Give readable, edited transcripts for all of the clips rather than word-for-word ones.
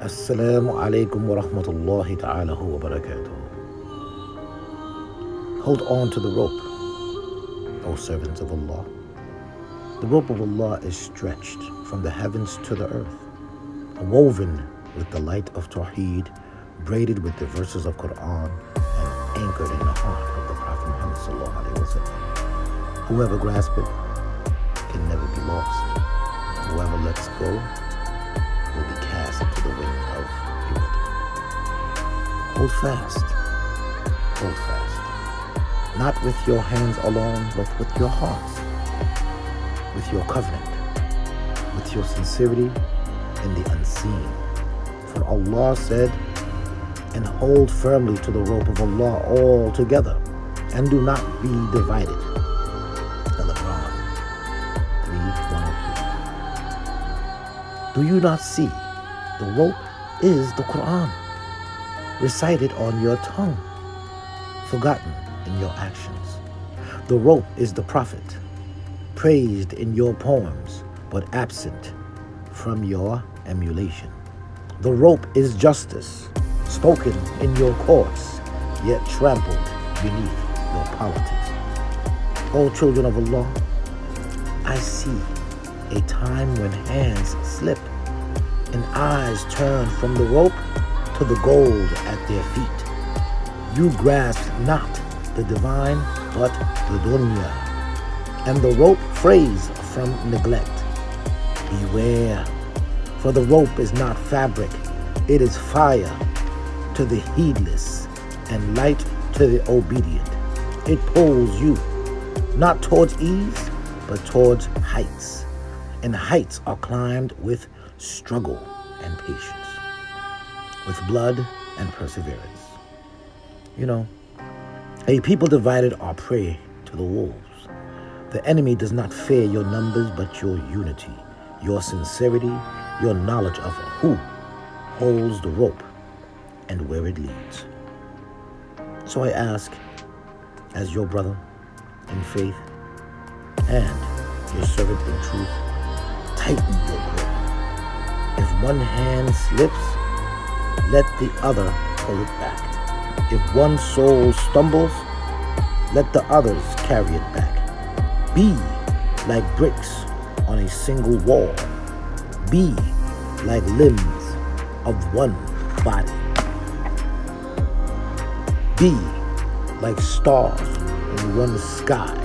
Assalamu alaikum wa rahmatullahi ta'ala wa barakatuh. Hold on to the rope, O servants of Allah. The rope of Allah is stretched from the heavens to the earth, woven with the light of Tawheed, braided with the verses of Qur'an, and anchored in the heart of the Prophet Muhammad sallallahu alaihi wasallam. Whoever grasps it can never be lost. Whoever lets go will be cast into the wind of bewilderment. Hold fast. Hold fast. Not with your hands alone, but with your hearts, with your covenant, with your sincerity in the unseen. For Allah said, and hold firmly to the rope of Allah all together, and do not be divided. Al-Balāgha 3:102. Do you not see? The rope is the Qur'an, recited on your tongue, forgotten in your actions. The rope is the Prophet, praised in your poems, but absent from your emulation. The rope is justice, spoken in your courts, yet trampled beneath your politics. O children of Allah, I see a time when hands slip and eyes turn from the rope to the gold at their feet. You grasp not the divine, but the dunya, and the rope frays from neglect. Beware, for the rope is not fabric, it is fire to the heedless and light to the obedient. It pulls you not towards ease, but towards heights, and heights are climbed with struggle and patience, with blood and perseverance. You know, a people divided are prey to the wolves. The enemy does not fear your numbers, but your unity, your sincerity, your knowledge of who holds the rope and where it leads. So I ask, as your brother in faith and your servant in truth, tighten your grip. If one hand slips, let the other pull it back. If one soul stumbles, let the others carry it back. Be like bricks on a single wall. Be like limbs of one body. Be like stars in one sky,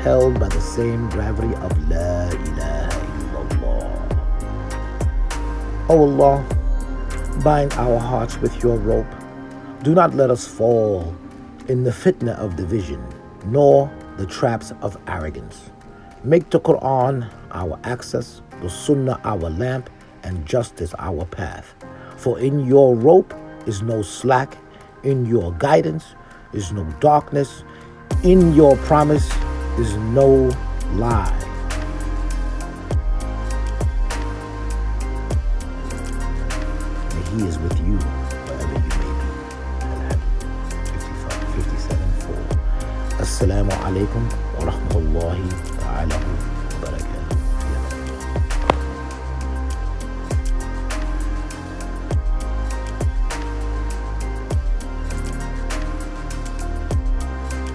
held by the same gravity of La ilaha illallah. O Allah, bind our hearts with your rope. Do not let us fall in the fitna of division, nor the traps of arrogance. Make the Qur'an our access, the Sunnah our lamp, and justice our path. For in your rope is no slack, in your guidance is no darkness, in your promise is no lie. May He is with you wherever you may be. 57:4. Assalamu alaikum wa rahmatullahi ta'ala